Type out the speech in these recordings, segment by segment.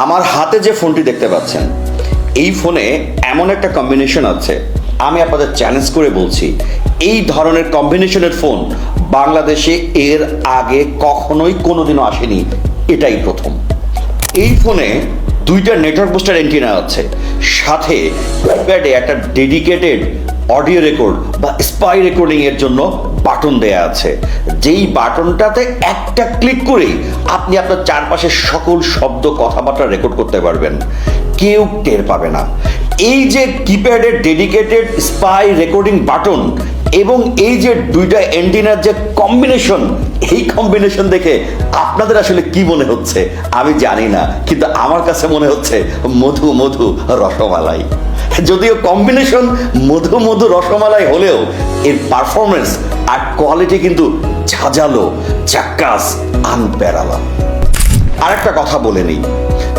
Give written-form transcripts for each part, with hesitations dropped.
আমার হাতে যে ফোনটি দেখতে পাচ্ছেন, এই ফোনে এমন একটা কম্বিনেশন আছে, আমি আপনাদের চ্যালেঞ্জ করে বলছি, এই ধরনের কম্বিনেশনের ফোন বাংলাদেশে এর আগে কখনোই কোনোদিনও আসেনি, এটাই প্রথম। এই ফোনে দুইটা নেটওয়ার্ক বুস্টার অ্যান্টেনা আছে, সাথে কিপ্যাডে একটা ডেডিকেটেড অডিও রেকর্ড বা স্পাই রেকর্ডিং এর জন্য বাটন দেয়া আছে, যেই বাটনটাতে একটা ক্লিক করেই আপনি আপনার চারপাশের সকল শব্দ কথাবার্তা রেকর্ড করতে পারবেন, কেউ টের পাবে না। এই যে কিপ্যাডের ডেডিকেটেড স্পাই রেকর্ডিং বাটন এবং এই যে দুইটা অ্যান্টেনার যে কম্বিনেশন, এই কম্বিনেশন দেখে আপনাদের আসলে কি মনে হচ্ছে আমি জানি না, কিন্তু আমার কাছে মনে হচ্ছে মধু মধু রসমালাই। যদিও কম্বিনেশন মধু মধু রসমালাই হলেও এর পারফরমেন্স আর কোয়ালিটি কিন্তু ঝাঁঝালো, ঝাক্কাস, আনপ্যারালাল। আরেকটা কথা বলে নিই,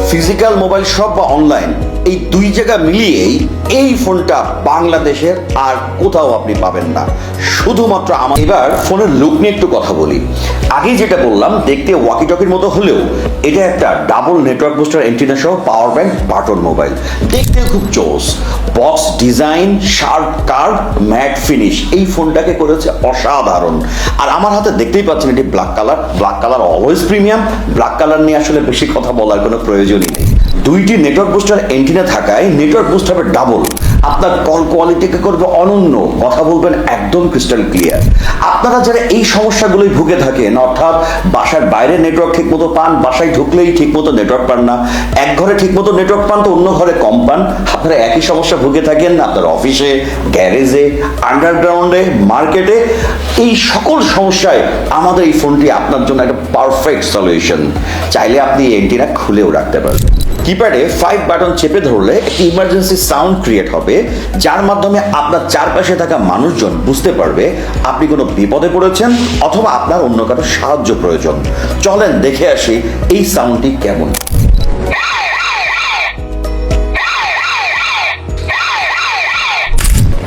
ফিজিক্যাল মোবাইল শপ বা অনলাইন এই দুই জায়গা মিলিয়েই এই ফোনটা বাংলাদেশের আর কোথাও আপনি পাবেন না, শুধুমাত্র আমার। এবার ফোনের লুক নিয়ে একটু কথা বলি। আগেই যেটা বললাম, দেখতে ওয়াকি টকির মতো হলেও এটা একটা ডাবল নেটওয়ার্ক বুস্টার অ্যান্টেনা সহ পাওয়ার ব্যাংক বাটন মোবাইল, দেখতে খুব জোস। Box design, sharp curve, mat finish এই ফোনটাকে করেছে অসাধারণ। আর আমার হাতে দেখতেই পাচ্ছেন এটি black colour. Black colour always premium, black colour নিয়ে আসলে বেশি কথা বলার কোনো প্রয়োজনই নেই। দুইটি নেটওয়ার্ক বুস্টার অ্যান্টেনা থাকায় নেটওয়ার্ক বুস্ট হবে ডাবল, আপনার কল কোয়ালিটিকে করবে অনন্য, কথা বলবেন একদম ক্রিস্টাল ক্লিয়ার। আপনারা যারা এই সমস্যাগুলোই ভুগে থাকেন, অর্থাৎ বাসার বাইরে নেটওয়ার্ক ঠিক মতো পান, বাসায় ঢুকলেই ঠিক মতো নেটওয়ার্ক পান না, এক ঘরে ঠিক মতো নেটওয়ার্ক পান তো অন্য ঘরে কম পান, আপনারা একই সমস্যা ভুগে থাকেন আপনার অফিসে, গ্যারেজে, আন্ডারগ্রাউন্ডে, মার্কেটে, এই সকল সমস্যায় আমাদের এই ফোনটি আপনার জন্য একটা পারফেক্ট সলিউশন। চাইলে আপনি এই অ্যান্টেনা খুলেও রাখতে পারবেন। কিপ্যাডে 5 বাটন চেপে ধরলে একটি ইমার্জেন্সি সাউন্ড ক্রিয়েট হবে, যার মাধ্যমে আপনার চারপাশে থাকা মানুষজন বুঝতে পারবে আপনি কোনো বিপদে পড়েছেন অথবা আপনার অন্য কারো সাহায্য প্রয়োজন। চলেন দেখে আসি এই সাউন্ডটি কেমন।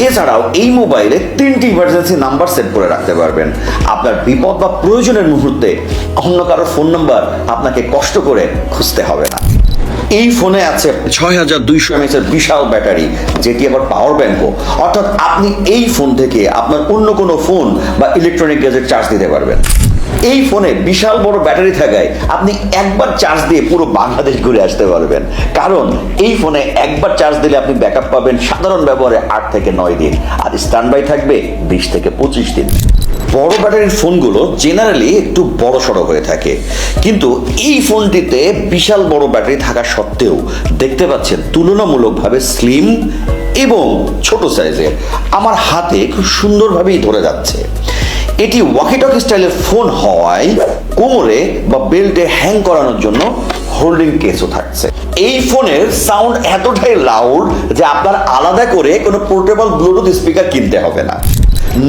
এছাড়াও এই মোবাইলে 3টি ইমার্জেন্সি নাম্বার সেট করে রাখতে পারবেন। আপনার বিপদ বা প্রয়োজনের মুহূর্তে অন্য কারোর ফোন নাম্বার আপনাকে কষ্ট করে খুঁজতে হবে না। এই ফোনে আছে 6200 mAh এর বিশাল ব্যাটারি, যেটি আবার পাওয়ার ব্যাংকও, অর্থাৎ আপনি এই ফোন থেকে আপনার অন্য কোনো ফোন বা ইলেকট্রনিক গ্যাজেট চার্জ দিতে পারবেন। এই ফোনে বিশাল বড় ব্যাটারি থাকায় আপনি একবার চার্জ দিয়ে পুরো বাংলাদেশ ঘুরে আসতে পারবেন, কারণ এই ফোনে একবার চার্জ দিলে আপনি ব্যাকআপ পাবেন সাধারণ ব্যবহারে 8 থেকে 9 দিন, আর স্ট্যান্ড বাই থাকবে 20 থেকে 25 দিন। বড় ব্যাটারির ফোনগুলো জেনারেলি একটু বড় সড়ো হয়ে থাকে, কিন্তু এই ফোনটিতে বিশাল বড় ব্যাটারি থাকা সত্ত্বেও দেখতে পাচ্ছেন তুলনামূলকভাবে স্লিম এবং ছোট সাইজের। আমার হাতে খুব সুন্দরভাবেই ধরে যাচ্ছে। এটি ওয়াকি টকি স্টাইলের ফোন হওয়ায় কোমরে বা বেল্টে হ্যাং করানোর জন্য হোল্ডিং কেসও থাকছে। এই ফোনের সাউন্ড এতটাই লাউড যে আপনার আলাদা করে কোনো পোর্টেবল ব্লুটুথ স্পিকার কিনতে হবে না।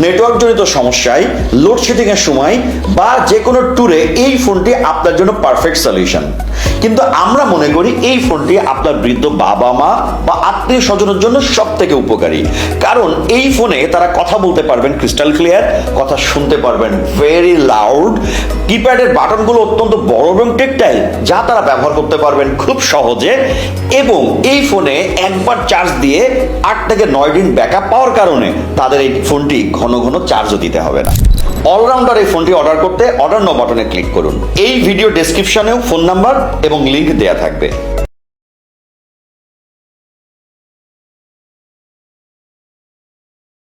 নেটওয়ার্ক জনিত সমস্যায়, লোডশেডিং এর সময় বা যে কোনো ট্যুরে এই ফোনটি আপনার জন্য পারফেক্ট সলিউশন। কিন্তু আমরা মনে করি এই ফোনটি আপনার বৃদ্ধ বাবা মা বা আত্মীয় স্বজনের জন্য সব থেকে উপকারী, কারণ এই ফোনে তারা কথা বলতে পারবেন ক্রিস্টাল ক্লিয়ার, কথা শুনতে পারবেন ভেরি লাউড। কিপ্যাডের বাটনগুলো অত্যন্ত বড় এবং টেকটাইল, যা তারা ব্যবহার করতে পারবেন খুব সহজে, এবং এই ফোনে একবার চার্জ দিয়ে 8 থেকে 9 দিন ব্যাকআপ পাওয়ার কারণে তাদের এই ফোনটি ঘন ঘন চার্জও দিতে হবে না। অলরাউন্ডার এই ফোনটি অর্ডার করতে অর্ডার নাও বাটনে ক্লিক করুন। এই ভিডিও ডেসক্রিপশনেও ফোন নাম্বার এবং লিংক দেয়া থাকবে।